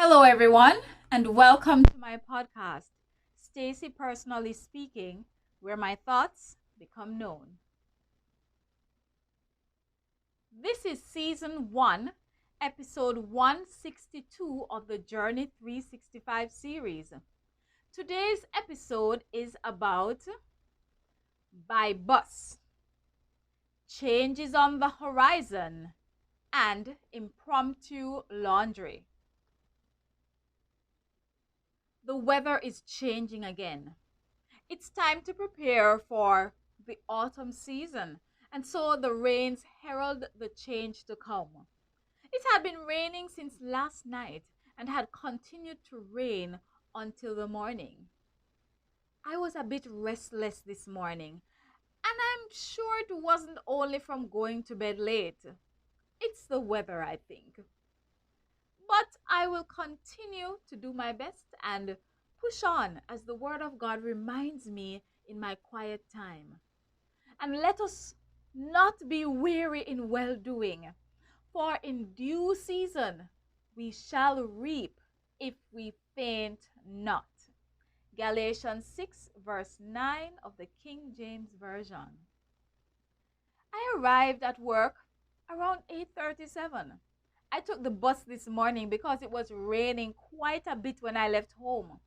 Hello, everyone, and welcome to my podcast, Stacy Personally Speaking, where my thoughts become known. This is season 1, episode 162 of the Journey 365 series. Today's episode is about by bus, changes on the horizon, and impromptu laundry. The weather is changing again. It's time to prepare for the autumn season, and so the rains herald the change to come. It had been raining since last night and had continued to rain until the morning. I was a bit restless this morning, and I'm sure it wasn't only from going to bed late. It's the weather, I think. But I will continue to do my best and push on as the Word of God reminds me in my quiet time. And let us not be weary in well doing, for in due season we shall reap if we faint not. Galatians 6, verse 9 of the King James Version. I arrived at work around 8:37. I took the bus this morning because it was raining quite a bit when I left home.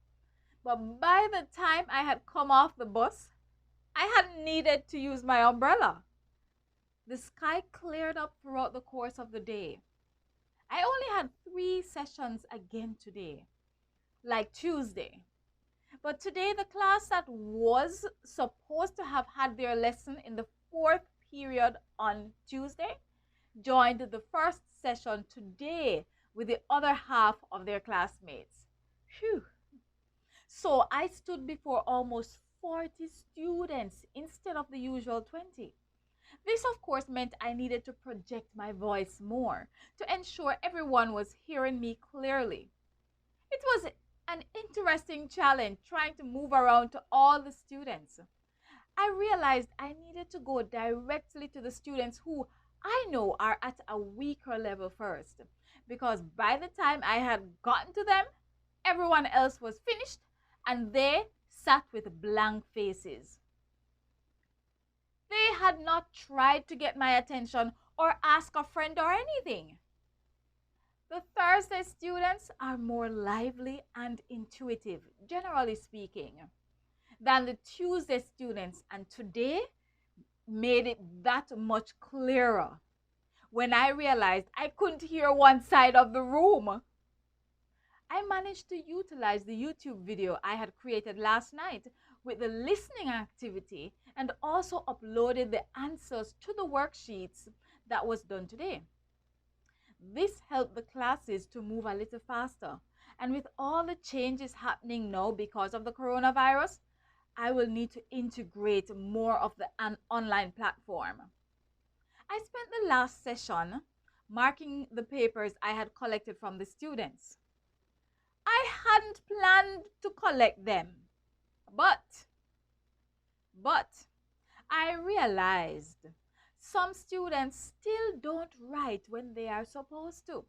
But by the time I had come off the bus, I hadn't needed to use my umbrella. The sky cleared up throughout the course of the day. I only had 3 sessions again today, like Tuesday. But today the class that was supposed to have had their lesson in the 4th period on Tuesday joined the first session today with the other half of their classmates. Phew. So I stood before almost 40 students instead of the usual 20. This, of course, meant I needed to project my voice more to ensure everyone was hearing me clearly. It was an interesting challenge trying to move around to all the students. I realized I needed to go directly to the students who I know are at a weaker level first, because by the time I had gotten to them, everyone else was finished and they sat with blank faces. They had not tried to get my attention or ask a friend or anything. The Thursday students are more lively and intuitive, generally speaking, than the Tuesday students, and today made it that much clearer when I realized I couldn't hear one side of the room. I managed to utilize the YouTube video I had created last night with the listening activity and also uploaded the answers to the worksheets that was done today. This helped the classes to move a little faster, and with all the changes happening now because of the coronavirus, I will need to integrate more of the online platform. I spent the last session marking the papers I had collected from the students. I hadn't planned to collect them, but I realized some students still don't write when they are supposed to.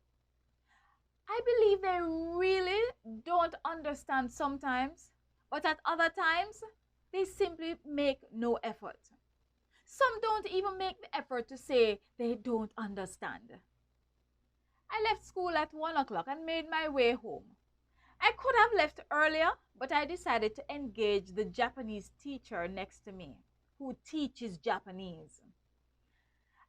I believe they really don't understand sometimes, but at other times, they simply make no effort. Some don't even make the effort to say they don't understand. I left school at 1 o'clock and made my way home. I could have left earlier, but I decided to engage the Japanese teacher next to me, who teaches Japanese.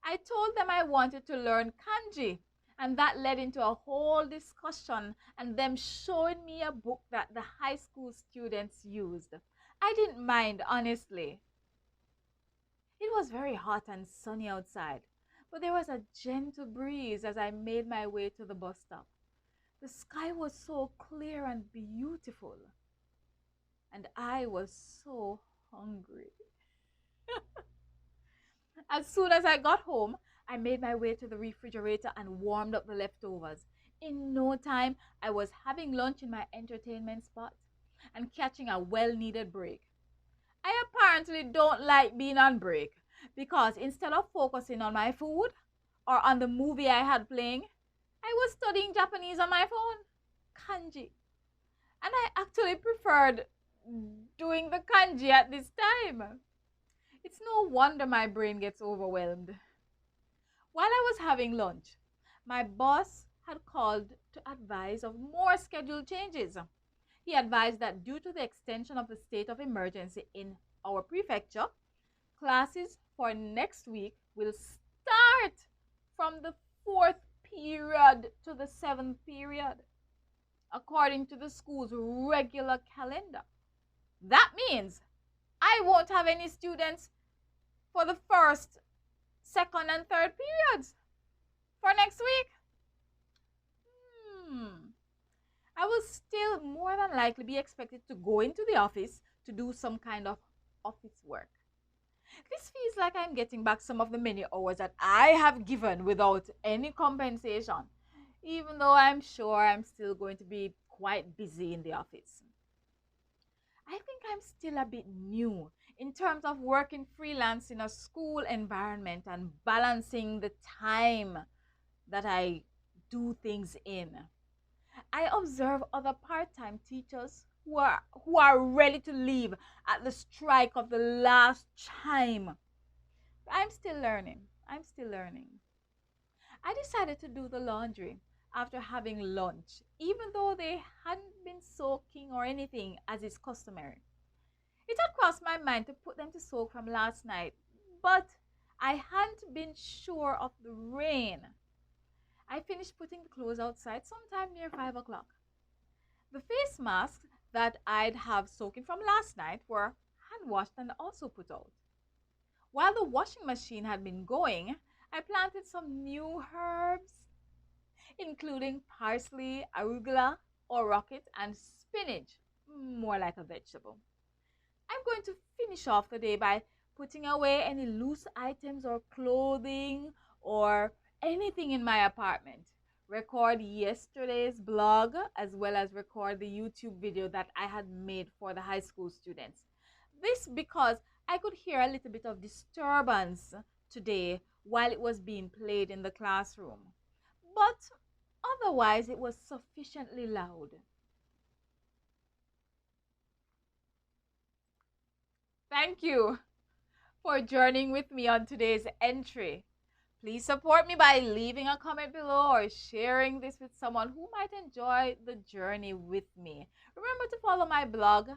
I told them I wanted to learn kanji, and that led into a whole discussion and them showing me a book that the high school students used. I didn't mind, honestly. It was very hot and sunny outside, but there was a gentle breeze as I made my way to the bus stop. The sky was so clear and beautiful, and I was so hungry. As soon as I got home, I made my way to the refrigerator and warmed up the leftovers. In no time, I was having lunch in my entertainment spot and catching a well-needed break. I apparently don't like being on break because instead of focusing on my food or on the movie I had playing, I was studying Japanese on my phone. kanji. And I actually preferred doing the kanji at this time. It's no wonder my brain gets overwhelmed. While I was having lunch, my boss had called to advise of more schedule changes. He advised that due to the extension of the state of emergency in our prefecture, classes for next week will start from the fourth period to the seventh period, according to the school's regular calendar. That means I won't have any students for the first, second, and third periods for next week. I will still more than likely be expected to go into the office to do some kind of office work. This feels like I'm getting back some of the many hours that I have given without any compensation, even though I'm sure I'm still going to be quite busy in the office. I think I'm still a bit new in terms of working freelance in a school environment and balancing the time that I do things in. I observe other part-time teachers who are ready to leave at the strike of the last chime. I'm still learning. I'm still learning. I decided to do the laundry after having lunch, even though they hadn't been soaking or anything as is customary. It had crossed my mind to put them to soak from last night, but I hadn't been sure of the rain. I finished putting the clothes outside sometime near 5 o'clock. The face masks that I'd have soaking from last night were hand washed and also put out. While the washing machine had been going, I planted some new herbs, including parsley, arugula, or rocket, and spinach, more like a vegetable. I'm going to finish off the day by putting away any loose items or clothing or anything in my apartment, record yesterday's blog, as well as record the YouTube video that I had made for the high school students. This because I could hear a little bit of disturbance today while it was being played in the classroom, but otherwise it was sufficiently loud. Thank you for journeying with me on today's entry. Please support me by leaving a comment below or sharing this with someone who might enjoy the journey with me. Remember to follow my blog,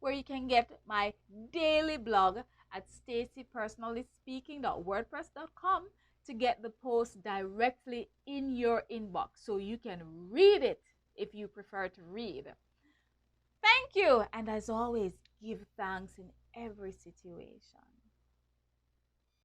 where you can get my daily blog at stacypersonallyspeaking.wordpress.com to get the post directly in your inbox so you can read it if you prefer to read. Thank you, and as always, give thanks in every situation.